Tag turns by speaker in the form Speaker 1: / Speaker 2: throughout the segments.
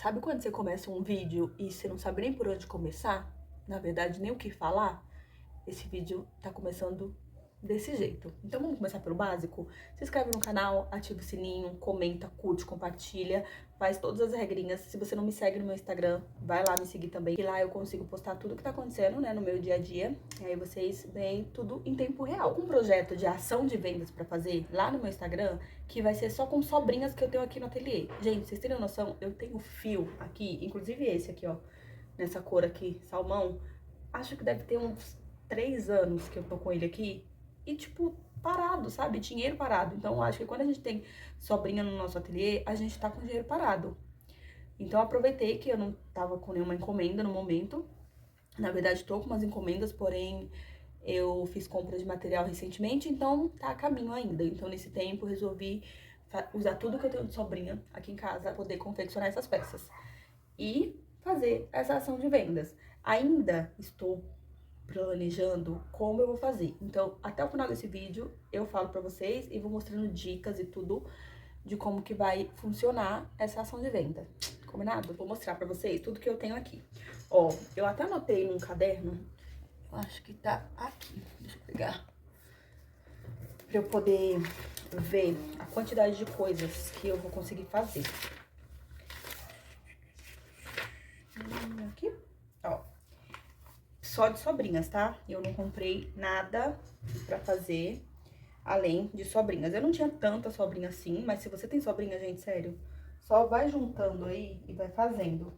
Speaker 1: Sabe quando você começa um vídeo e você não sabe nem por onde começar? Na verdade, nem o que falar? Esse vídeo tá começando desse jeito. Então vamos começar pelo básico? Se inscreve no canal, ativa o sininho, comenta, curte, compartilha, faz todas as regrinhas. Se você não me segue no meu Instagram, vai lá me seguir também, que lá eu consigo postar tudo que tá acontecendo, né, no meu dia a dia. E aí vocês veem tudo em tempo real. Um projeto de ação de vendas pra fazer lá no meu Instagram, que vai ser só com sobrinhas que eu tenho aqui no ateliê. Gente, vocês terem noção, eu tenho fio aqui, inclusive esse aqui, ó, nessa cor aqui, salmão. Acho que deve ter uns 3 anos que eu tô com ele aqui. E, tipo, parado, sabe? Dinheiro parado. Então, eu acho que quando a gente tem sobrinha no nosso ateliê, a gente tá com dinheiro parado. Então, eu aproveitei que eu não tava com nenhuma encomenda no momento. Na verdade, tô com umas encomendas, porém, eu fiz compra de material recentemente, então tá a caminho ainda. Então, nesse tempo, resolvi usar tudo que eu tenho de sobrinha aqui em casa pra poder confeccionar essas peças. E fazer essa ação de vendas. Ainda estou planejando como eu vou fazer. Então, até o final desse vídeo, eu falo pra vocês e vou mostrando dicas e tudo de como que vai funcionar essa ação de venda. Combinado? Vou mostrar pra vocês tudo que eu tenho aqui. Ó, eu até anotei num caderno, eu acho que tá aqui, deixa eu pegar, pra eu poder ver a quantidade de coisas que eu vou conseguir fazer. Aqui, ó. Só de sobrinhas, tá? Eu não comprei nada pra fazer além de sobrinhas. Eu não tinha tanta sobrinha assim, mas se você tem sobrinha, gente, sério, só vai juntando aí e vai fazendo.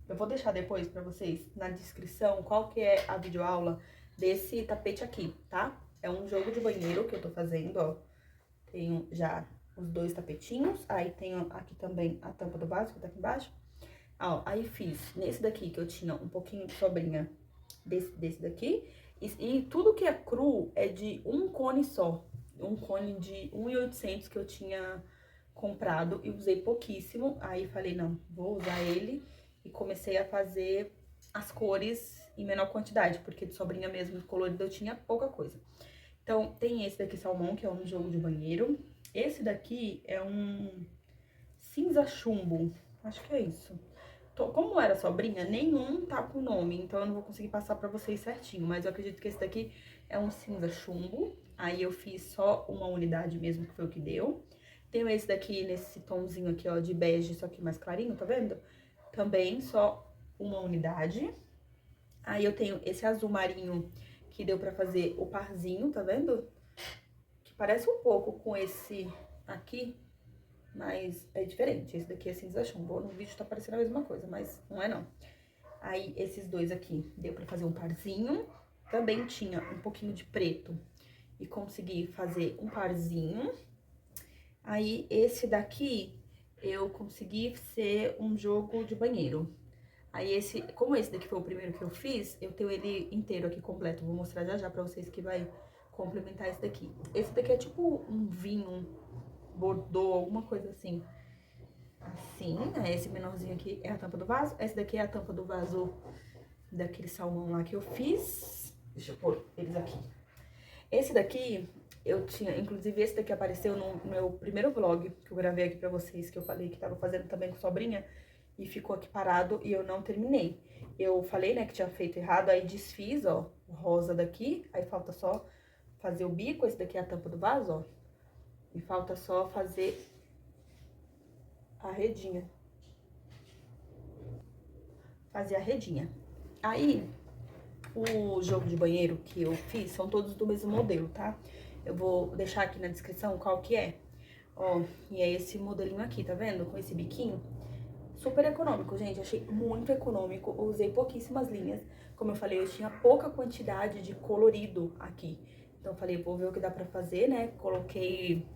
Speaker 1: Eu vou deixar depois pra vocês na descrição qual que é a videoaula desse tapete aqui, tá? É um jogo de banheiro que eu tô fazendo, ó. Tenho já os 2 tapetinhos, aí tenho aqui também a tampa do vaso que tá aqui embaixo. Ó, aí fiz nesse daqui que eu tinha um pouquinho de sobrinha desse daqui. E tudo que é cru é de um cone só. Um cone de 1.800 que eu tinha comprado e usei pouquíssimo. Aí falei, não, vou usar ele. E comecei a fazer as cores em menor quantidade, porque de sobrinha mesmo, colorido, eu tinha pouca coisa. Então, tem esse daqui, salmão, que é um jogo de banheiro. Esse daqui é um cinza chumbo, acho que é isso. Como era sobrinha, nenhum tá com nome, então eu não vou conseguir passar pra vocês certinho, mas eu acredito que esse daqui é um cinza chumbo. Aí eu fiz só uma unidade mesmo, que foi o que deu. Tenho esse daqui nesse tomzinho aqui, ó, de bege, só que mais clarinho, tá vendo? Também só uma unidade. Aí eu tenho esse azul marinho, que deu pra fazer o parzinho, tá vendo? Que parece um pouco com esse aqui, mas é diferente. Esse daqui é cinza chumbo. No vídeo tá parecendo a mesma coisa, mas não é não. Aí, esses dois aqui, deu pra fazer um parzinho. Também tinha um pouquinho de preto e consegui fazer um parzinho. Aí, esse daqui, eu consegui ser um jogo de banheiro. Aí, como esse daqui foi o primeiro que eu fiz, eu tenho ele inteiro aqui completo. Vou mostrar já já pra vocês que vai complementar esse daqui. Esse daqui é tipo um vinho, bordô, alguma coisa assim. Assim, né? Esse menorzinho aqui é a tampa do vaso. Esse daqui é a tampa do vaso daquele salmão lá que eu fiz. Deixa eu pôr eles aqui. Esse daqui, eu tinha... Inclusive, esse daqui apareceu no meu primeiro vlog, que eu gravei aqui pra vocês, que eu falei que tava fazendo também com sobrinha. E ficou aqui parado e eu não terminei. Eu falei, né, que tinha feito errado, aí desfiz, ó, o rosa daqui. Aí falta só fazer o bico. Esse daqui é a tampa do vaso, ó. E falta só fazer a redinha. Fazer a redinha. Aí, o jogo de banheiro que eu fiz são todos do mesmo modelo, tá? Eu vou deixar aqui na descrição qual que é. Ó, e é esse modelinho aqui, tá vendo? Com esse biquinho. Super econômico, gente. Achei muito econômico. Eu usei pouquíssimas linhas. Como eu falei, eu tinha pouca quantidade de colorido aqui. Então, eu falei, vou ver o que dá pra fazer, né? Coloquei...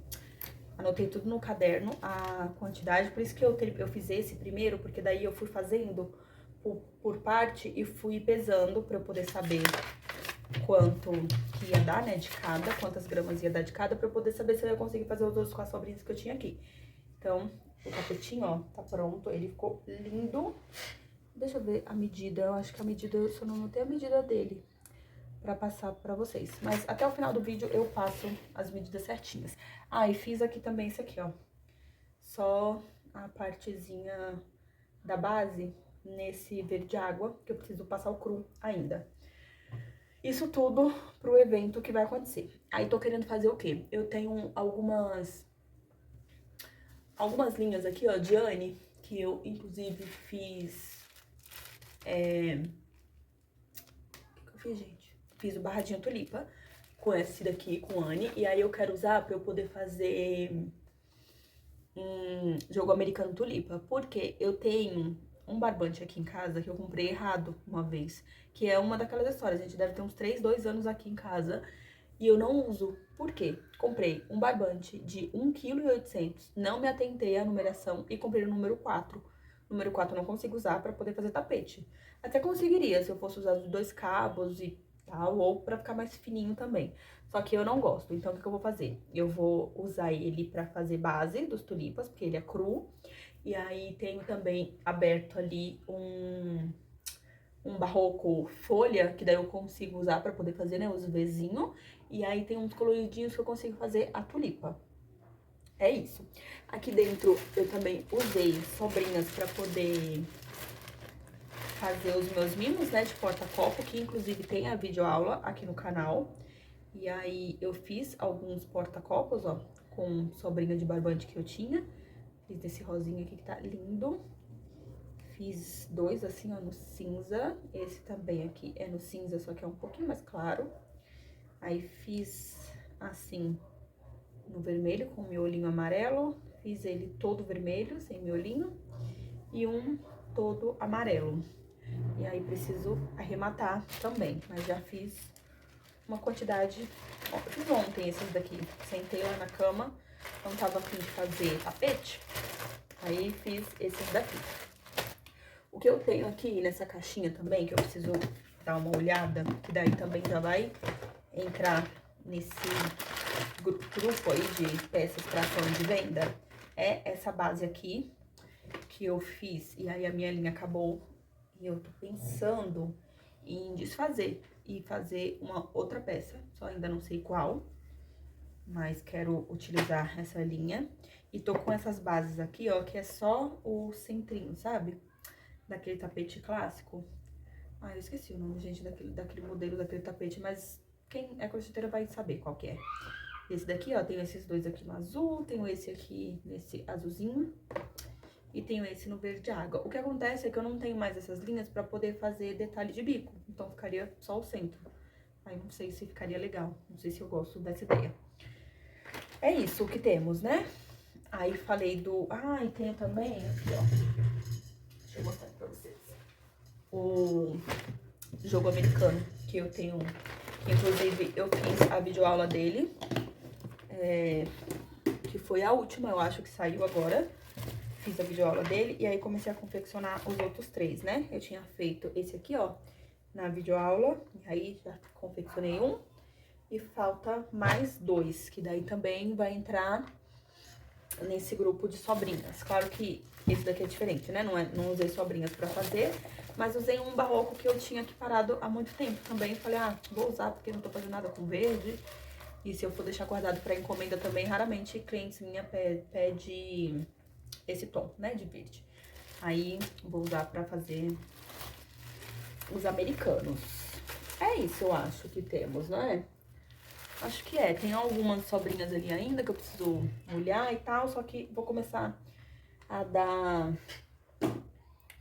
Speaker 1: Anotei tudo no caderno, a quantidade. Por isso que eu fiz esse primeiro, porque daí eu fui fazendo por parte e fui pesando pra eu poder saber quanto que ia dar, né, de cada, quantas gramas ia dar de cada, pra eu poder saber se eu ia conseguir fazer os outros com as sobrinhas que eu tinha aqui. Então, o tapetinho, ó, tá pronto, ele ficou lindo. Deixa eu ver a medida, eu acho que a medida, eu só não notei a medida dele pra passar pra vocês. Mas até o final do vídeo eu passo as medidas certinhas. Ah, e fiz aqui também esse aqui, ó. Só a partezinha da base nesse verde água, que eu preciso passar o cru ainda. Isso tudo pro evento que vai acontecer. Aí tô querendo fazer o quê? Eu tenho algumas linhas aqui, ó, de Anne, que eu inclusive fiz... O que eu fiz, gente? Fiz o barradinho tulipa com esse daqui, com Anne, e aí eu quero usar pra eu poder fazer jogo americano tulipa, porque eu tenho um barbante aqui em casa que eu comprei errado uma vez, que é uma daquelas histórias, a gente deve ter uns 2 anos aqui em casa, e eu não uso. Por quê? Comprei um barbante de 1,8 kg, não me atentei à numeração e comprei o número 4. O número 4 eu não consigo usar pra poder fazer tapete. Até conseguiria se eu fosse usar os 2 cabos e tal, ou pra ficar mais fininho também. Só que eu não gosto, então o que eu vou fazer? Eu vou usar ele pra fazer base dos tulipas, porque ele é cru. E aí tenho também aberto ali um barroco folha, que daí eu consigo usar pra poder fazer, né, os Vzinho. E aí tem uns coloridinhos que eu consigo fazer a tulipa. É isso. Aqui dentro eu também usei sobrinhas pra poder fazer os meus mimos, né, de porta-copo, que inclusive tem a videoaula aqui no canal. E aí eu fiz alguns porta-copos, ó, com sobrinha de barbante que eu tinha. Fiz desse rosinha aqui que tá lindo. Fiz 2 assim, ó, no cinza. Esse também aqui é no cinza, só que é um pouquinho mais claro. Aí fiz assim no vermelho com miolinho amarelo. Fiz ele todo vermelho, sem miolinho. E um todo amarelo. E aí preciso arrematar também, mas já fiz uma quantidade... Ó, eu fiz ontem esses daqui. Sentei lá na cama, não tava a fim de fazer tapete. Aí fiz esses daqui. O que eu tenho aqui nessa caixinha também, que eu preciso dar uma olhada, que daí também já vai entrar nesse grupo aí de peças para ação de venda, é essa base aqui que eu fiz. E aí a minha linha acabou e eu tô pensando em desfazer e fazer uma outra peça. Só ainda não sei qual, mas quero utilizar essa linha. E tô com essas bases aqui, ó, que é só o centrinho, sabe? Daquele tapete clássico. Ah, eu esqueci o nome, gente, daquele modelo, daquele tapete, mas quem é crocheteira vai saber qual que é. Esse daqui, ó, tenho esses 2 aqui no azul, tenho esse aqui nesse azulzinho e tenho esse no verde água. O que acontece é que eu não tenho mais essas linhas pra poder fazer detalhe de bico, então ficaria só o centro. Aí não sei se ficaria legal, não sei se eu gosto dessa ideia. É isso o que temos, né? Aí falei do... Ah, e tenho também aqui, ó. Deixa eu mostrar pra vocês. O jogo americano que eu tenho, que inclusive eu fiz a videoaula dele, que foi a última, eu acho, que saiu agora. Fiz a videoaula dele e aí comecei a confeccionar os outros 3, né? Eu tinha feito esse aqui, ó, na videoaula, e aí já confeccionei um. E falta mais 2, que daí também vai entrar nesse grupo de sobrinhas. Claro que esse daqui é diferente, né? Não usei sobrinhas pra fazer, mas usei um barroco que eu tinha aqui parado há muito tempo também. Falei, ah, vou usar porque não tô fazendo nada com verde. E se eu for deixar guardado pra encomenda também, raramente clientes minha pede esse tom, né, de verde. Aí, vou usar pra fazer os americanos. É isso, eu acho que temos, não é? Acho que é. Tem algumas sobrinhas ali ainda que eu preciso olhar e tal, só que vou começar a dar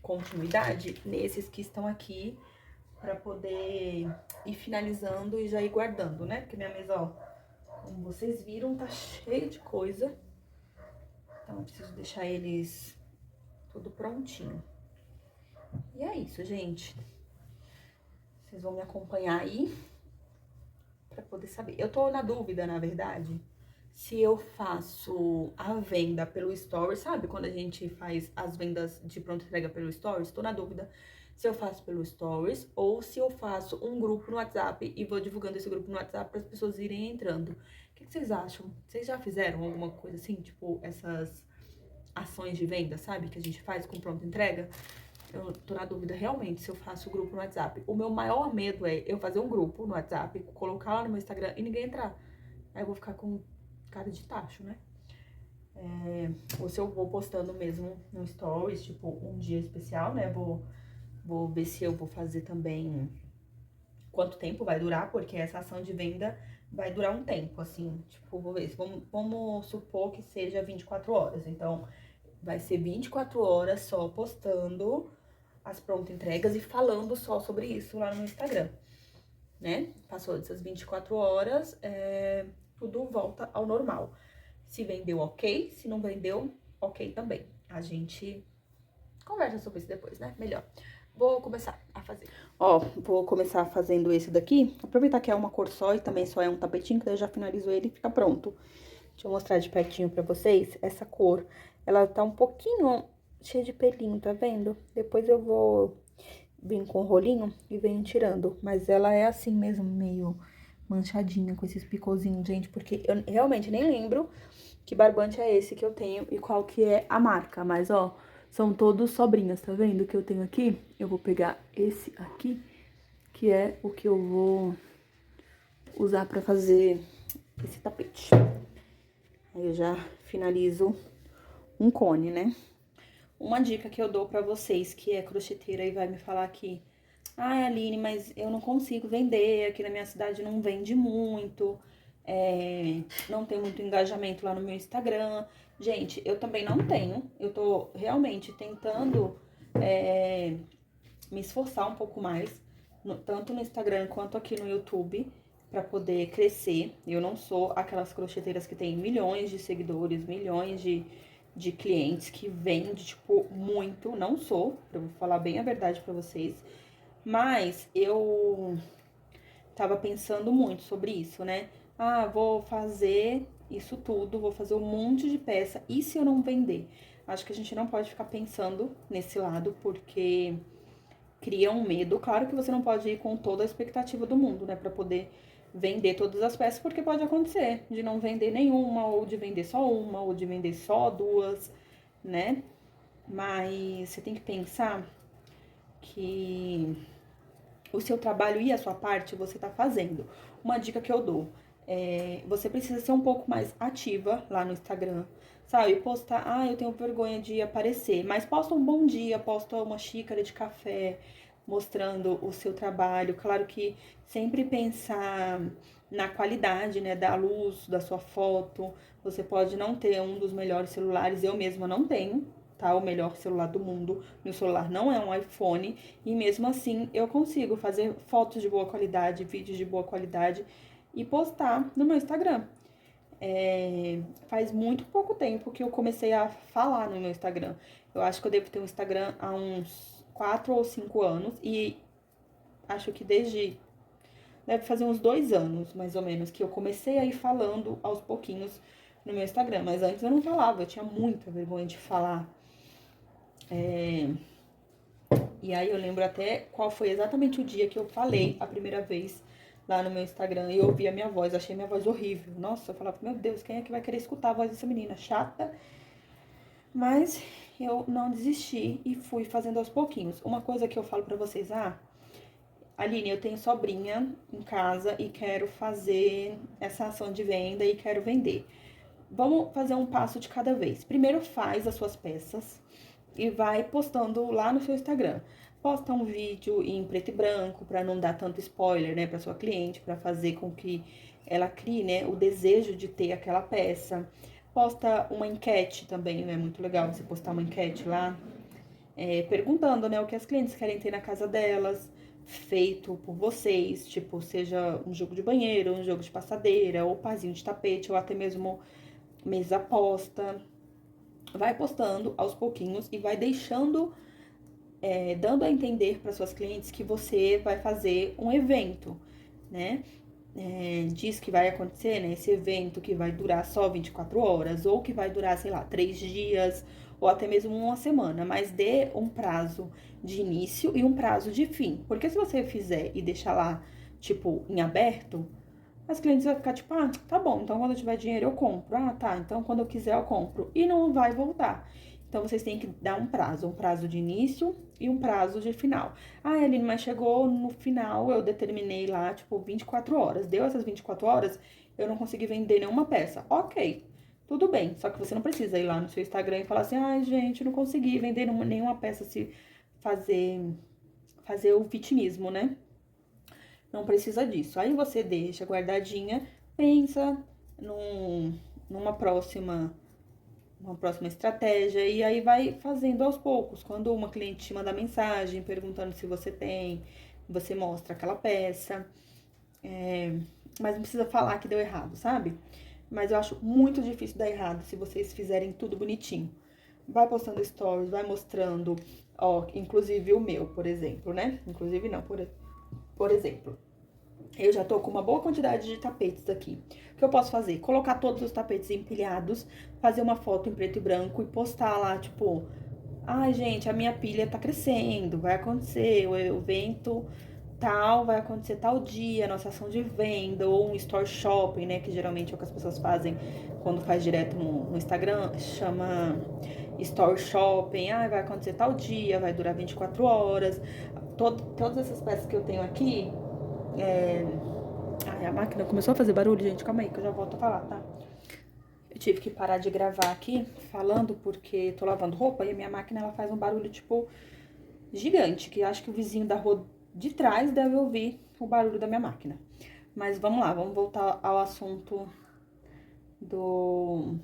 Speaker 1: continuidade nesses que estão aqui pra poder ir finalizando e já ir guardando, né? Porque minha mesa, ó, como vocês viram, tá cheia de coisa. Então, eu preciso deixar eles tudo prontinho. E é isso, gente. Vocês vão me acompanhar aí pra poder saber. Eu tô na dúvida, na verdade, se eu faço a venda pelo Stories, sabe? Quando a gente faz as vendas de pronta entrega pelo Stories, tô na dúvida se eu faço pelo Stories ou se eu faço um grupo no WhatsApp e vou divulgando esse grupo no WhatsApp para as pessoas irem entrando. O que vocês acham? Vocês já fizeram alguma coisa assim, tipo essas ações de venda, sabe? Que a gente faz com pronta entrega? Eu tô na dúvida realmente se eu faço o grupo no WhatsApp. O meu maior medo é eu fazer um grupo no WhatsApp, colocar lá no meu Instagram e ninguém entrar. Aí eu vou ficar com cara de tacho, né? Ou se eu vou postando mesmo no Stories, tipo, um dia especial, né? Vou ver se eu vou fazer também quanto tempo vai durar, porque essa ação de venda vai durar um tempo, assim. Tipo, vou ver, vamos supor que seja 24 horas. Então, vai ser 24 horas só postando as prontas entregas e falando só sobre isso lá no Instagram, né? Passou dessas 24 horas, tudo volta ao normal. Se vendeu, ok. Se não vendeu, ok também. A gente conversa sobre isso depois, né? Melhor. Vou começar a fazer. Ó, vou começar fazendo esse daqui. Aproveitar que é uma cor só e também só é um tapetinho, que daí eu já finalizo ele e fica pronto. Deixa eu mostrar de pertinho pra vocês. Essa cor, ela tá um pouquinho cheia de pelinho, tá vendo? Depois eu vou vir com o rolinho e venho tirando. Mas ela é assim mesmo, meio manchadinha com esses picozinhos, gente. Porque eu realmente nem lembro que barbante é esse que eu tenho e qual que é a marca. Mas, ó, são todos sobrinhas, tá vendo? Que eu tenho aqui. Eu vou pegar esse aqui, que é o que eu vou usar pra fazer esse tapete. Aí eu já finalizo um cone, né? Uma dica que eu dou pra vocês que é crocheteira e vai me falar aqui: ai, Aline, mas eu não consigo vender, aqui na minha cidade não vende muito, não tem muito engajamento lá no meu Instagram. Gente, eu também não tenho, eu tô realmente tentando me esforçar um pouco mais, tanto no Instagram quanto aqui no YouTube, pra poder crescer. Eu não sou aquelas crocheteiras que tem milhões de seguidores, milhões de clientes, que vende, tipo, muito. Não sou, eu vou falar bem a verdade pra vocês. Mas eu tava pensando muito sobre isso, né? Ah, vou fazer isso tudo, vou fazer um monte de peça, e se eu não vender? Acho que a gente não pode ficar pensando nesse lado, porque cria um medo. Claro que você não pode ir com toda a expectativa do mundo, né? Pra poder vender todas as peças, porque pode acontecer de não vender nenhuma, ou de vender só uma, ou de vender só duas, né? Mas você tem que pensar que o seu trabalho e a sua parte você tá fazendo. Uma dica que eu dou: você precisa ser um pouco mais ativa lá no Instagram, sabe? Postar, eu tenho vergonha de aparecer, mas posta um bom dia, posta uma xícara de café, mostrando o seu trabalho. Claro que sempre pensar na qualidade, né, da luz, da sua foto. Você pode não ter um dos melhores celulares, eu mesma não tenho, tá? O melhor celular do mundo. Meu celular não é um iPhone e mesmo assim eu consigo fazer fotos de boa qualidade, vídeos de boa qualidade e postar no meu Instagram. Faz muito pouco tempo que eu comecei a falar no meu Instagram. Eu acho que eu devo ter um Instagram há uns 4 ou 5 anos e acho que deve fazer uns 2 anos, mais ou menos, que eu comecei a ir falando aos pouquinhos no meu Instagram. Mas antes eu não falava, eu tinha muita vergonha de falar. E aí eu lembro até qual foi exatamente o dia que eu falei a primeira vez lá no meu Instagram e eu ouvi a minha voz, achei minha voz horrível. Nossa, eu falava, meu Deus, quem é que vai querer escutar a voz dessa menina chata? Mas eu não desisti e fui fazendo aos pouquinhos. Uma coisa que eu falo pra vocês, Aline, eu tenho sobrinha em casa e quero fazer essa ação de venda e quero vender. Vamos fazer um passo de cada vez. Primeiro faz as suas peças e vai postando lá no seu Instagram. Posta um vídeo em preto e branco para não dar tanto spoiler, né, para sua cliente, para fazer com que ela crie, né, o desejo de ter aquela peça. Posta uma enquete também, é muito legal você postar uma enquete lá, perguntando, né, o que as clientes querem ter na casa delas, feito por vocês, tipo, seja um jogo de banheiro, um jogo de passadeira, ou pazinho de tapete, ou até mesmo mesa posta. Vai postando aos pouquinhos e vai deixando, dando a entender para suas clientes que você vai fazer um evento, né? Diz que vai acontecer, né? Esse evento que vai durar só 24 horas, ou que vai durar, sei lá, 3 dias, ou até mesmo uma semana, mas dê um prazo de início e um prazo de fim. Porque se você fizer e deixar lá, tipo, em aberto, as clientes vão ficar tipo, tá bom, então quando eu tiver dinheiro eu compro. Tá, então quando eu quiser eu compro. E não vai voltar. Então vocês têm que dar um prazo de início e um prazo de final. Aline, mas chegou no final, eu determinei lá, tipo, 24 horas. Deu essas 24 horas, eu não consegui vender nenhuma peça. Ok, tudo bem. Só que você não precisa ir lá no seu Instagram e falar assim, ai, gente, não consegui vender nenhuma peça, se fazer o vitimismo, né? Não precisa disso. Aí você deixa guardadinha, pensa num, numa próxima uma próxima estratégia e aí vai fazendo aos poucos. Quando uma cliente te manda mensagem perguntando se você tem, você mostra aquela peça, mas não precisa falar que deu errado, sabe? Mas eu acho muito difícil dar errado se vocês fizerem tudo bonitinho. Vai postando stories, vai mostrando, ó, inclusive o meu, por exemplo, né? Inclusive não, por exemplo. Eu já tô com uma boa quantidade de tapetes aqui. O que eu posso fazer? Colocar todos os tapetes empilhados, fazer uma foto em preto e branco e postar lá, tipo... Ai, gente, a minha pilha tá crescendo, vai acontecer, o evento tal, vai acontecer tal dia, nossa ação de venda, ou um store shopping, né, que geralmente é o que as pessoas fazem quando faz direto no Instagram, chama store shopping, ai, vai acontecer tal dia, vai durar 24 horas. Todas essas peças que eu tenho aqui, Ai, a máquina começou a fazer barulho, gente. Calma aí que eu já volto a falar, tá? Eu tive que parar de gravar aqui, falando, porque tô lavando roupa e a minha máquina, ela faz um barulho, tipo, gigante, que acho que o vizinho da rua de trás deve ouvir o barulho da minha máquina. Mas vamos lá, vamos voltar ao assunto do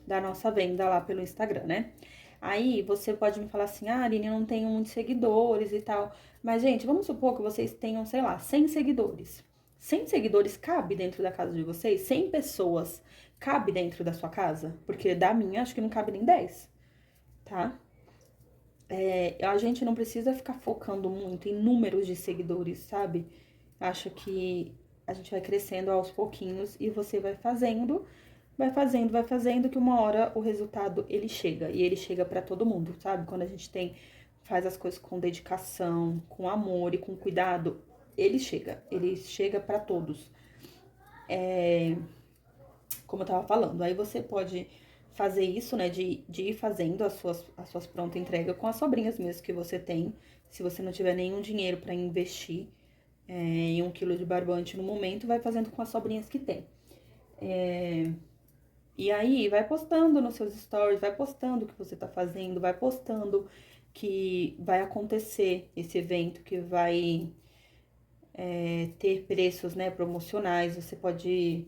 Speaker 1: da nossa venda lá pelo Instagram, né? Aí você pode me falar assim, ah, Aline, eu não tenho muitos seguidores e tal. Mas, gente, vamos supor que vocês tenham, sei lá, 100 seguidores. 100 seguidores cabe dentro da casa de vocês? 100 pessoas cabe dentro da sua casa? Porque da minha, acho que não cabe nem 10, tá? A gente não precisa ficar focando muito em números de seguidores, sabe? Acho que a gente vai crescendo aos pouquinhos e você vai fazendo, que uma hora o resultado ele chega. E ele chega pra todo mundo, sabe? Quando a gente faz as coisas com dedicação, com amor e com cuidado, ele chega pra todos. Como eu tava falando, aí você pode fazer isso, né, de ir fazendo as suas pronta entrega com as sobrinhas mesmo que você tem, se você não tiver nenhum dinheiro pra investir em 1 quilo de barbante no momento, vai fazendo com as sobrinhas que tem. E aí, vai postando nos seus stories, vai postando o que você tá fazendo, vai postando que vai acontecer esse evento, que vai ter preços, né, promocionais. Você pode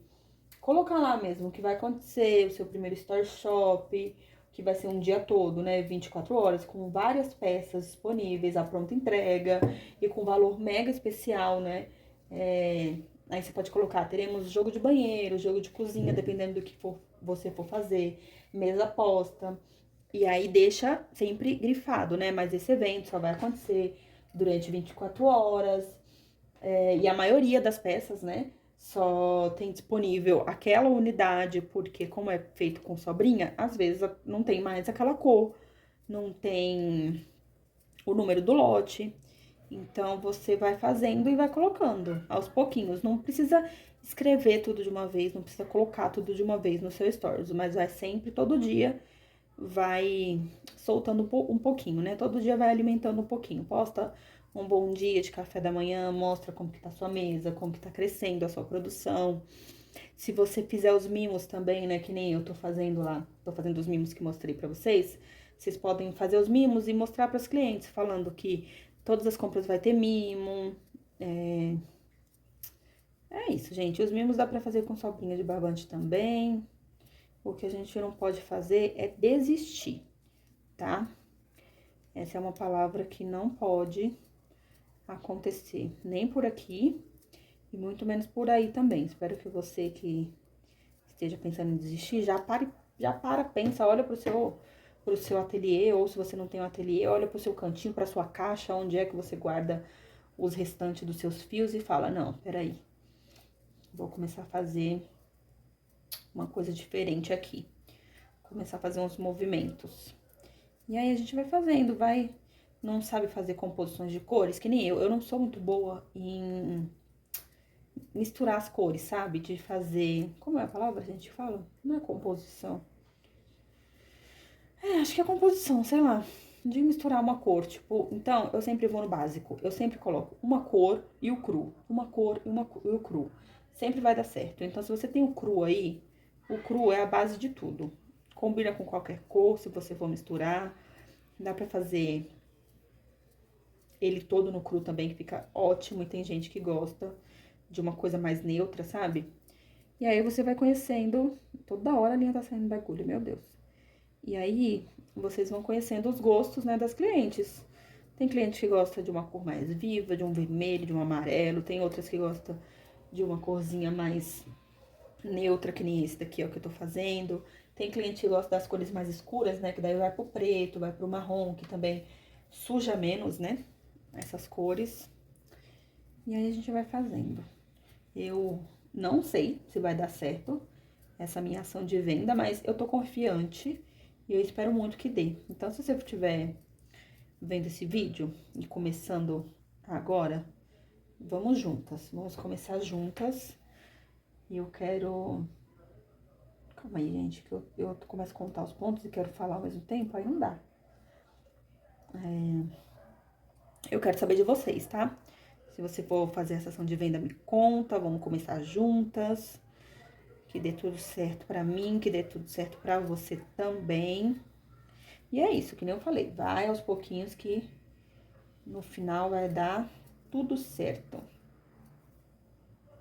Speaker 1: colocar lá mesmo o que vai acontecer, o seu primeiro store shop, que vai ser um dia todo, né, 24 horas, com várias peças disponíveis, a pronta entrega e com valor mega especial, né? Aí você pode colocar, teremos jogo de banheiro, jogo de cozinha, dependendo do que você for fazer, mesa posta. E aí deixa sempre grifado, né? Mas esse evento só vai acontecer durante 24 horas. E a maioria das peças, né? Só tem disponível aquela unidade, porque como é feito com sobrinha, às vezes não tem mais aquela cor, não tem o número do lote. Então, você vai fazendo e vai colocando aos pouquinhos. Não precisa escrever tudo de uma vez, não precisa colocar tudo de uma vez no seu stories, mas vai sempre, todo dia, vai soltando um pouquinho, né? Todo dia vai alimentando um pouquinho. Posta um bom dia de café da manhã, mostra como que tá a sua mesa, como que tá crescendo a sua produção. Se você fizer os mimos também, né, que nem eu tô fazendo lá, tô fazendo os mimos que mostrei pra vocês, vocês podem fazer os mimos e mostrar para os clientes, falando que todas as compras vai ter mimo. É isso, gente. Os mimos dá pra fazer com sobrinha de barbante também. O que a gente não pode fazer é desistir, tá? Essa é uma palavra que não pode acontecer, nem por aqui e muito menos por aí também. Espero que você que esteja pensando em desistir, pensa, olha pro seu ateliê, ou se você não tem um ateliê, olha pro seu cantinho, pra sua caixa, onde é que você guarda os restantes dos seus fios e fala, não, peraí, vou começar a fazer uma coisa diferente aqui. Começar a fazer uns movimentos. E aí a gente vai fazendo, não sabe fazer composições de cores, que nem eu não sou muito boa em misturar as cores, sabe? De fazer, como é a palavra que a gente fala? Não é composição. Acho que é composição, sei lá. De misturar uma cor, tipo, então eu sempre vou no básico. Eu sempre coloco uma cor e o cru. Uma cor e o cru. Sempre vai dar certo. Então, se você tem o cru aí, O cru é a base de tudo. Combina com qualquer cor, se você for misturar. Dá pra fazer ele todo no cru também, que fica ótimo. E tem gente que gosta de uma coisa mais neutra, sabe? E aí você vai conhecendo, toda hora a linha tá saindo bagulho, meu Deus. E aí vocês vão conhecendo os gostos, né, das clientes. Tem cliente que gosta de uma cor mais viva, de um vermelho, de um amarelo. Tem outras que gostam de uma corzinha mais neutra, que nem esse daqui, ó, que eu tô fazendo. Tem cliente que gosta das cores mais escuras, né, que daí vai pro preto, vai pro marrom, que também suja menos, né, essas cores. E aí a gente vai fazendo. Eu não sei se vai dar certo essa minha ação de venda, mas eu tô confiante e eu espero muito que dê. Então, se você estiver vendo esse vídeo e começando agora, vamos juntas. Vamos começar juntas. E eu quero... Calma aí, gente, que eu começo a contar os pontos e quero falar ao mesmo tempo, aí não dá. Eu quero saber de vocês, tá? Se você for fazer essa ação de venda, me conta, vamos começar juntas. Que dê tudo certo pra mim, que dê tudo certo pra você também. E é isso, que nem eu falei, vai aos pouquinhos que no final vai dar tudo certo.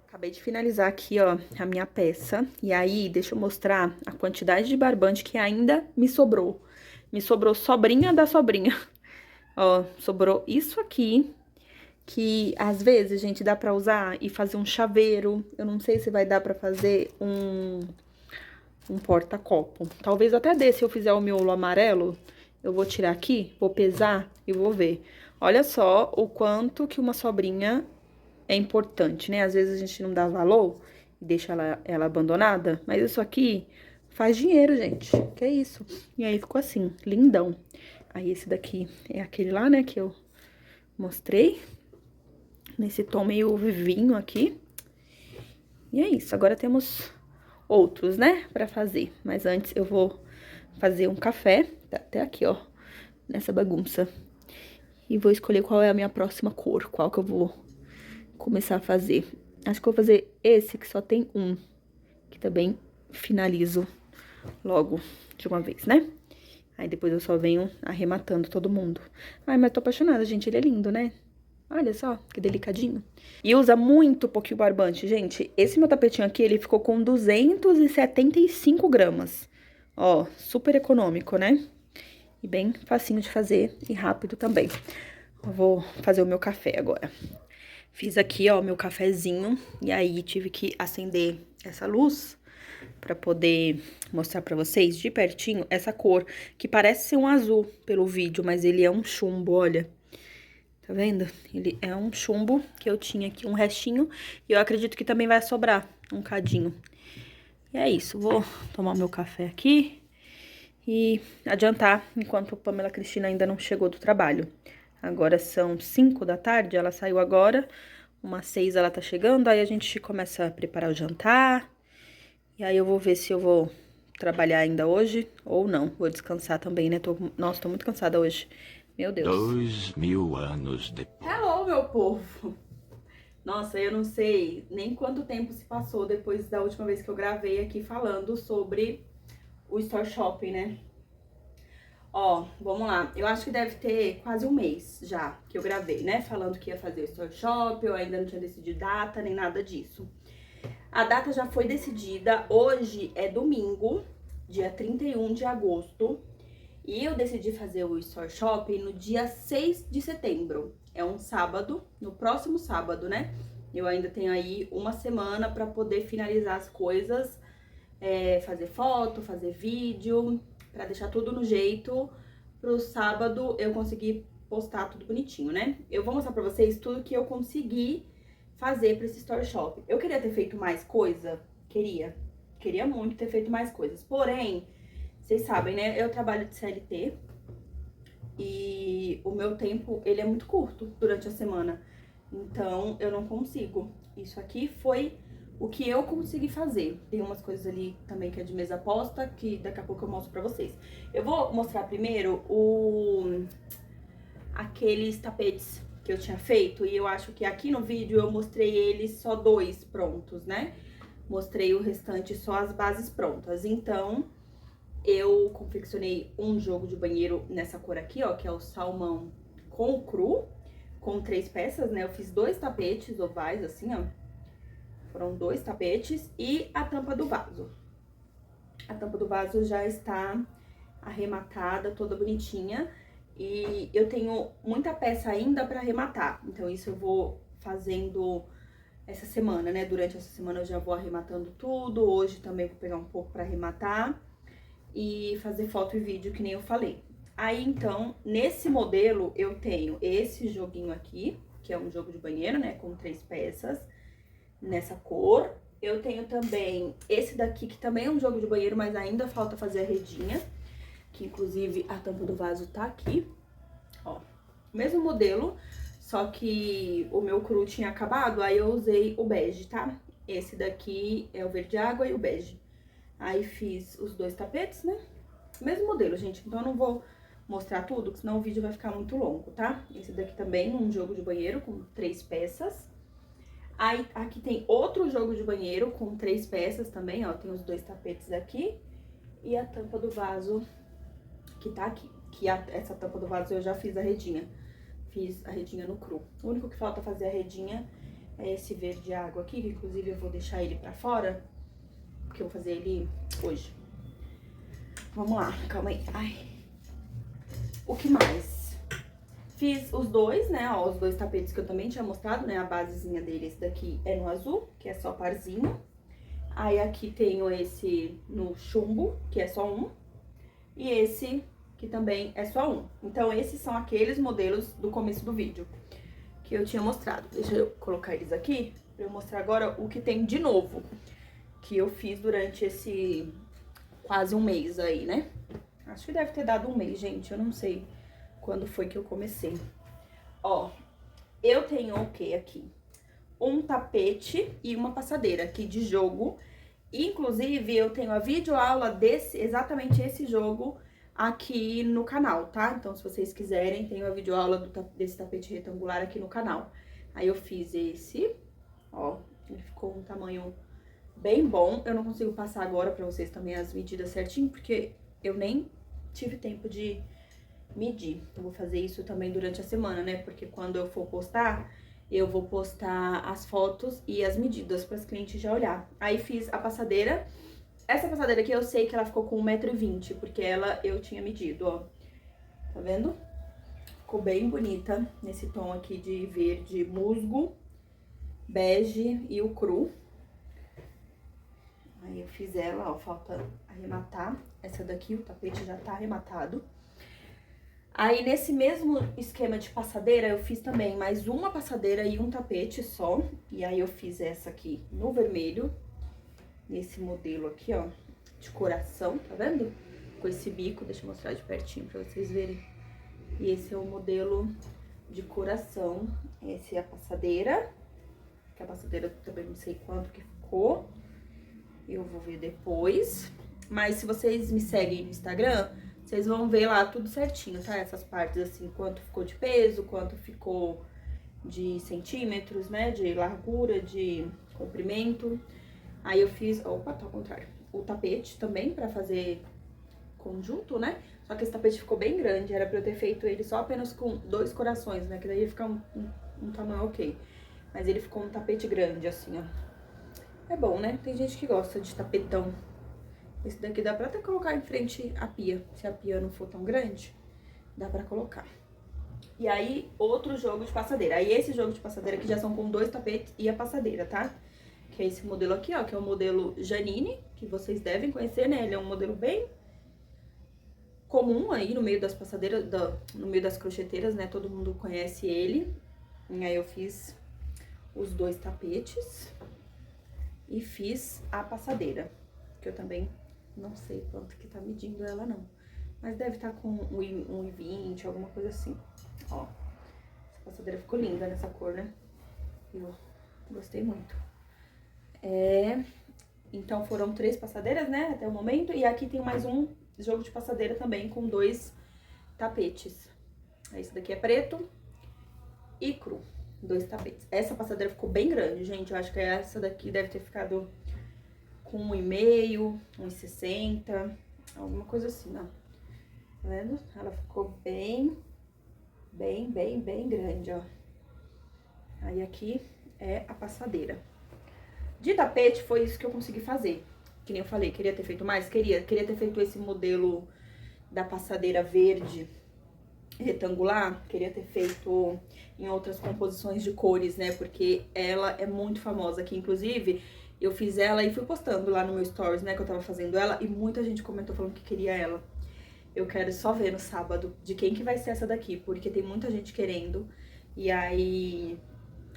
Speaker 1: Acabei de finalizar aqui, ó, a minha peça. E aí, deixa eu mostrar a quantidade de barbante que ainda me sobrou. Me sobrou sobrinha da sobrinha. Ó, sobrou isso aqui, que às vezes, gente, dá pra usar e fazer um chaveiro. Eu não sei se vai dar pra fazer um porta-copo. Talvez até desse, se eu fizer o miolo amarelo, eu vou tirar aqui, vou pesar e vou ver. Olha só o quanto que uma sobrinha é importante, né? Às vezes a gente não dá valor e deixa ela abandonada, mas isso aqui faz dinheiro, gente. Que é isso? E aí ficou assim, lindão. Aí esse daqui é aquele lá, né, que eu mostrei. Nesse tom meio vivinho aqui. E é isso, agora temos outros, né, pra fazer. Mas antes eu vou fazer um café, tá até aqui, ó, nessa bagunça. E vou escolher qual é a minha próxima cor, qual que eu vou começar a fazer. Acho que eu vou fazer esse, que só tem um, que também finalizo logo de uma vez, né? Aí depois eu só venho arrematando todo mundo. Ai, mas tô apaixonada, gente, ele é lindo, né? Olha só, que delicadinho. E usa muito pouquinho barbante, gente. Esse meu tapetinho aqui, ele ficou com 275 gramas. Ó, super econômico, né? E bem facinho de fazer e rápido também. Eu vou fazer o meu café agora. Fiz aqui, ó, meu cafezinho. E aí, tive que acender essa luz pra poder mostrar pra vocês de pertinho essa cor. Que parece ser um azul pelo vídeo, mas ele é um chumbo, olha. Tá vendo? Ele é um chumbo que eu tinha aqui, um restinho. E eu acredito que também vai sobrar um cadinho. E é isso, vou tomar meu café aqui e adiantar, enquanto a Pamela Cristina ainda não chegou do trabalho. Agora são 5 da tarde, ela saiu agora, umas 6 ela tá chegando, aí a gente começa a preparar o jantar. E aí eu vou ver se eu vou trabalhar ainda hoje ou não, vou descansar também, né? Nossa, tô muito cansada hoje. Meu Deus.
Speaker 2: 2000 anos depois.
Speaker 1: Hello, meu povo! Nossa, eu não sei nem quanto tempo se passou depois da última vez que eu gravei aqui falando sobre o Store Shopping, né? Ó, vamos lá. Eu acho que deve ter quase um mês já que eu gravei, né? Falando que ia fazer o Store Shopping, eu ainda não tinha decidido data, nem nada disso. A data já foi decidida, hoje é domingo, dia 31 de agosto. E eu decidi fazer o Store Shopping no dia 6 de setembro. É um sábado, no próximo sábado, né? Eu ainda tenho aí uma semana pra poder finalizar as coisas, fazer foto, fazer vídeo, pra deixar tudo no jeito, pro sábado eu conseguir postar tudo bonitinho, né? Eu vou mostrar pra vocês tudo que eu consegui fazer pra esse Store Shopping. Eu queria ter feito mais coisa? Queria muito ter feito mais coisas, porém... Vocês sabem, né? Eu trabalho de CLT e o meu tempo, ele é muito curto durante a semana. Então, eu não consigo. Isso aqui foi o que eu consegui fazer. Tem umas coisas ali também que é de mesa posta, que daqui a pouco eu mostro pra vocês. Eu vou mostrar primeiro aqueles tapetes que eu tinha feito. E eu acho que aqui no vídeo eu mostrei eles só 2 prontos, né? mostrei o restante só as bases prontas. Então, eu confeccionei um jogo de banheiro nessa cor aqui, ó, que é o salmão com o cru, com 3 peças, né? Eu fiz 2 tapetes ovais, assim, ó. Foram 2 tapetes e a tampa do vaso. A tampa do vaso já está arrematada, toda bonitinha. E eu tenho muita peça ainda pra arrematar. Então, isso eu vou fazendo essa semana, né? Durante essa semana eu já vou arrematando tudo. Hoje também vou pegar um pouco pra arrematar. E fazer foto e vídeo, que nem eu falei. Aí, então, nesse modelo, eu tenho esse joguinho aqui, que é um jogo de banheiro, né? Com 3 peças, nessa cor. Eu tenho também esse daqui, que também é um jogo de banheiro, mas ainda falta fazer a redinha. Que, inclusive, a tampa do vaso tá aqui. Ó, mesmo modelo, só que o meu cru tinha acabado, aí eu usei o bege, tá? Esse daqui é o verde água e o bege. Aí fiz os 2 tapetes, né? Mesmo modelo, gente. Então eu não vou mostrar tudo, porque senão o vídeo vai ficar muito longo, tá? Esse daqui também, um jogo de banheiro com 3 peças. Aí aqui tem outro jogo de banheiro com 3 peças também, ó. Tem os 2 tapetes aqui e a tampa do vaso que tá aqui. Essa tampa do vaso eu já fiz a redinha. Fiz a redinha no cru. O único que falta fazer a redinha é esse verde água aqui, que inclusive eu vou deixar ele pra fora, porque eu vou fazer ele hoje. Vamos lá, calma aí. Ai. O que mais? Fiz os 2, né, ó, os 2 tapetes que eu também tinha mostrado, né, a basezinha dele, esse daqui é no azul, que é só parzinho. Aí aqui tenho esse no chumbo, que é só um, e esse que também é só um. Então, esses são aqueles modelos do começo do vídeo que eu tinha mostrado. Deixa eu colocar eles aqui pra eu mostrar agora o que tem de novo, que eu fiz durante esse quase um mês aí, né? Acho que deve ter dado um mês, gente. Eu não sei quando foi que eu comecei. Ó, eu tenho o que aqui? Um tapete e uma passadeira aqui de jogo. Inclusive, eu tenho a videoaula desse, exatamente esse jogo aqui no canal, tá? Então, se vocês quiserem, tenho a videoaula desse tapete retangular aqui no canal. Aí eu fiz esse, ó, ele ficou um tamanho bem bom. Eu não consigo passar agora pra vocês também as medidas certinho, porque eu nem tive tempo de medir. Eu vou fazer isso também durante a semana, né? Porque quando eu for postar, eu vou postar as fotos e as medidas para as clientes já olhar. Aí fiz a passadeira. Essa passadeira aqui eu sei que ela ficou com 1,20 m, porque ela eu tinha medido, ó. Tá vendo? Ficou bem bonita nesse tom aqui de verde musgo, bege e o cru. Aí eu fiz ela, ó, falta arrematar. Essa daqui, o tapete já tá arrematado. Aí, nesse mesmo esquema de passadeira, eu fiz também mais uma passadeira e um tapete só. E aí, eu fiz essa aqui no vermelho, nesse modelo aqui, ó, de coração, tá vendo? Com esse bico, deixa eu mostrar de pertinho pra vocês verem. E esse é o modelo de coração. Essa é a passadeira, que a passadeira também não sei quanto que ficou. Eu vou ver depois. Mas se vocês me seguem no Instagram, vocês vão ver lá tudo certinho, tá? Essas partes, assim, quanto ficou de peso, quanto ficou de centímetros, né? De largura, de comprimento. Aí eu fiz, opa, tá ao contrário, o tapete também pra fazer conjunto, né? Só que esse tapete ficou bem grande, era pra eu ter feito ele só apenas com 2 corações, né? Que daí ia ficar um tamanho ok. Mas ele ficou um tapete grande, assim, ó. É bom, né? Tem gente que gosta de tapetão. Esse daqui dá pra até colocar em frente à pia. Se a pia não for tão grande, dá pra colocar. E aí, outro jogo de passadeira. Aí, esse jogo de passadeira aqui já são com 2 tapetes e a passadeira, tá? Que é esse modelo aqui, ó, que é o modelo Janine, que vocês devem conhecer, né? Ele é um modelo bem comum aí no meio das passadeiras, no meio das crocheteiras, né? Todo mundo conhece ele. E aí, eu fiz os 2 tapetes e fiz a passadeira, que eu também não sei quanto que tá medindo ela, não. Mas deve estar com 1,20, alguma coisa assim. Ó, essa passadeira ficou linda nessa cor, né? Eu gostei muito. Então, foram 3 passadeiras, né, até o momento. E aqui tem mais um jogo de passadeira também, com 2 tapetes. Esse daqui é preto e cru. 2 tapetes. Essa passadeira ficou bem grande, gente. Eu acho que essa daqui deve ter ficado com 1,5, 1,60, alguma coisa assim, ó. Tá vendo? Ela ficou bem grande, ó. Aí aqui é a passadeira. De tapete foi isso que eu consegui fazer. Que nem eu falei, queria ter feito mais? Queria ter feito esse modelo da passadeira verde retangular. Queria ter feito em outras composições de cores, né? Porque ela é muito famosa aqui. Inclusive, eu fiz ela e fui postando lá no meu stories, né? Que eu tava fazendo ela. E muita gente comentou falando que queria ela. Eu quero só ver no sábado de quem que vai ser essa daqui. Porque tem muita gente querendo. E aí,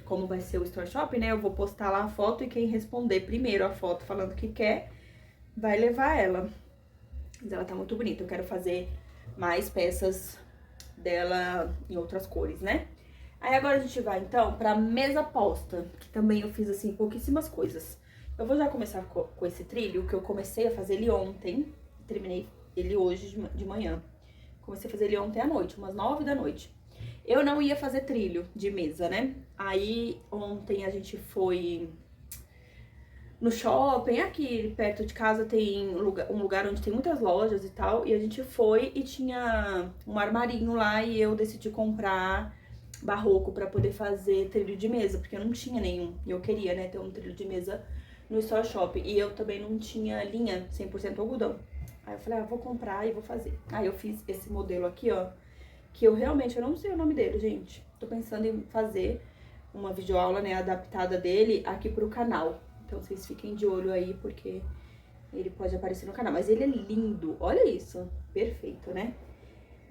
Speaker 1: como vai ser o Store Shop, né? Eu vou postar lá a foto e quem responder primeiro a foto falando que quer, vai levar ela. Mas ela tá muito bonita. Eu quero fazer mais peças dela em outras cores, né? Aí agora a gente vai, então, pra mesa posta, que também eu fiz, assim, pouquíssimas coisas. Eu vou já começar com esse trilho, que eu comecei a fazer ele ontem, terminei ele hoje de manhã. Comecei a fazer ele ontem à noite, umas 9 da noite. Eu não ia fazer trilho de mesa, né? Aí, ontem a gente foi no shopping, aqui perto de casa tem um lugar onde tem muitas lojas e tal, e a gente foi e tinha um armarinho lá e eu decidi comprar barroco pra poder fazer trilho de mesa, porque eu não tinha nenhum, e eu queria, né, ter um trilho de mesa no Store Shop, e eu também não tinha linha 100% algodão. Aí eu falei, vou comprar e vou fazer. Aí eu fiz esse modelo aqui, ó, que eu realmente, eu não sei o nome dele, gente. Tô pensando em fazer uma videoaula, né, adaptada dele aqui pro canal. Então, vocês fiquem de olho aí, porque ele pode aparecer no canal. Mas ele é lindo, olha isso, perfeito, né?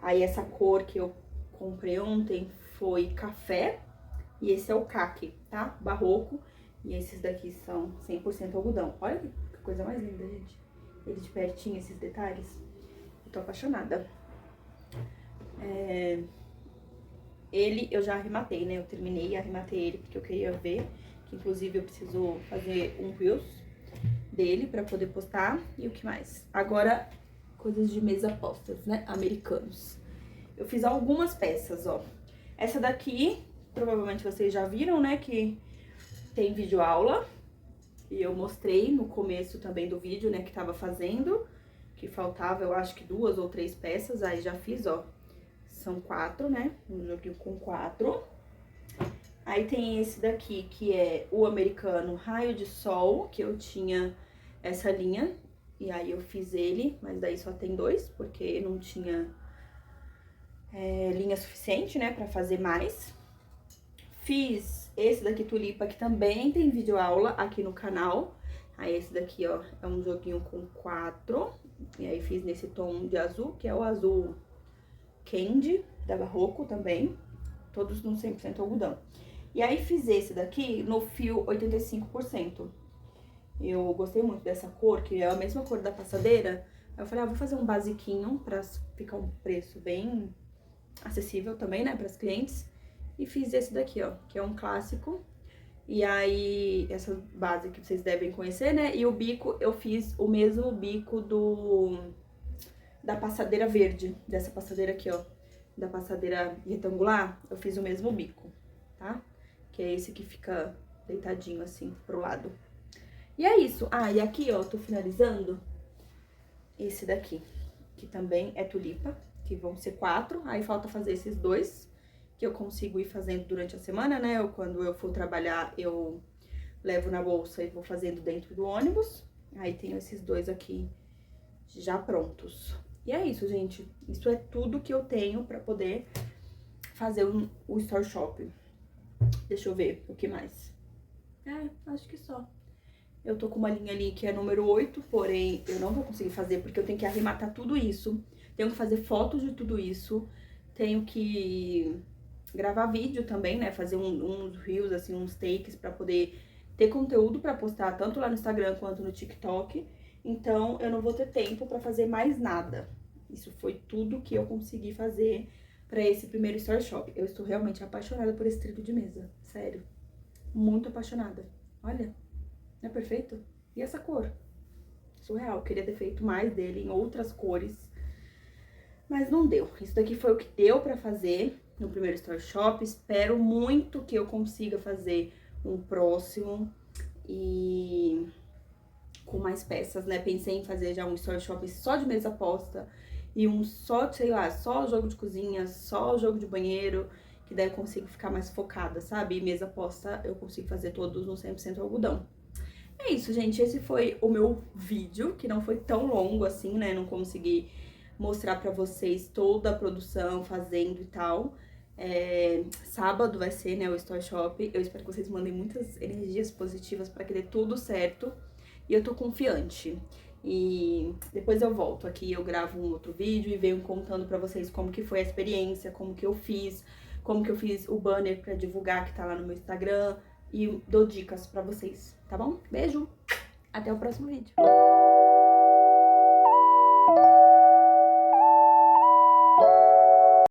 Speaker 1: Aí, essa cor que eu comprei ontem foi café, e esse é o caque, tá? Barroco, e esses daqui são 100% algodão. Olha que coisa mais linda, gente. Ele de pertinho, esses detalhes. Eu tô apaixonada. Ele eu já arrematei, né? Eu terminei e arrematei ele, porque eu queria ver. Que inclusive eu preciso fazer um Reels dele pra poder postar. E o que mais? Agora, coisas de mesa postas, né? Americanos. Eu fiz algumas peças, ó. Essa daqui, provavelmente vocês já viram, né? Que tem vídeo aula. E eu mostrei no começo também do vídeo, né? Que tava fazendo. Que faltava, eu acho que 2 ou 3 peças. Aí já fiz, ó. São 4, né? Um joguinho com 4. Aí tem esse daqui, que é o americano Raio de Sol, que eu tinha essa linha. E aí eu fiz ele, mas daí só tem 2, porque não tinha linha suficiente, né, pra fazer mais. Fiz esse daqui, Tulipa, que também tem videoaula aqui no canal. Aí esse daqui, ó, é um joguinho com 4. E aí fiz nesse tom de azul, que é o azul Candy, da Barroco também. Todos no 100% algodão. E aí fiz esse daqui no fio 85%. Eu gostei muito dessa cor, que é a mesma cor da passadeira. Aí eu falei, vou fazer um basiquinho pra ficar um preço bem acessível também, né, pras clientes. E fiz esse daqui, ó, que é um clássico. E aí, essa base que vocês devem conhecer, né? E o bico, eu fiz o mesmo bico da passadeira verde, dessa passadeira aqui, ó. Da passadeira retangular, eu fiz o mesmo bico, tá? Que é esse que fica deitadinho assim, pro lado. E é isso. E aqui, ó, tô finalizando esse daqui, que também é tulipa, que vão ser 4. Aí falta fazer esses 2, que eu consigo ir fazendo durante a semana, né? Quando eu for trabalhar, eu levo na bolsa e vou fazendo dentro do ônibus. Aí tenho esses 2 aqui já prontos. E é isso, gente. Isso é tudo que eu tenho pra poder fazer o Store Shop. Deixa eu ver o que mais. Acho que só. Eu tô com uma linha ali que é número 8, porém eu não vou conseguir fazer porque eu tenho que arrematar tudo isso. Tenho que fazer fotos de tudo isso. Tenho que gravar vídeo também, né? Fazer uns reels, assim, uns takes pra poder ter conteúdo pra postar tanto lá no Instagram quanto no TikTok. Então, eu não vou ter tempo pra fazer mais nada. Isso foi tudo que eu consegui fazer pra esse primeiro Store Shop. Eu estou realmente apaixonada por esse trilho de mesa, sério. Muito apaixonada. Olha, não é perfeito? E essa cor? Surreal, queria ter feito mais dele em outras cores, mas não deu. Isso daqui foi o que deu pra fazer no primeiro Store Shop. Espero muito que eu consiga fazer um próximo. E com mais peças, né? Pensei em fazer já um story shop só de mesa posta e um só, sei lá, só jogo de cozinha, só jogo de banheiro, que daí eu consigo ficar mais focada, sabe? E mesa posta eu consigo fazer todos no 100% algodão. É isso, gente. Esse foi o meu vídeo, que não foi tão longo assim, né? Não consegui mostrar pra vocês toda a produção, fazendo e tal. Sábado vai ser, né, o Story Shop. Eu espero que vocês mandem muitas energias positivas pra que dê tudo certo. E eu tô confiante. E depois eu volto aqui, eu gravo um outro vídeo e venho contando pra vocês como que foi a experiência, como que eu fiz o banner pra divulgar que tá lá no meu Instagram. E dou dicas pra vocês, tá bom? Beijo, até o próximo vídeo.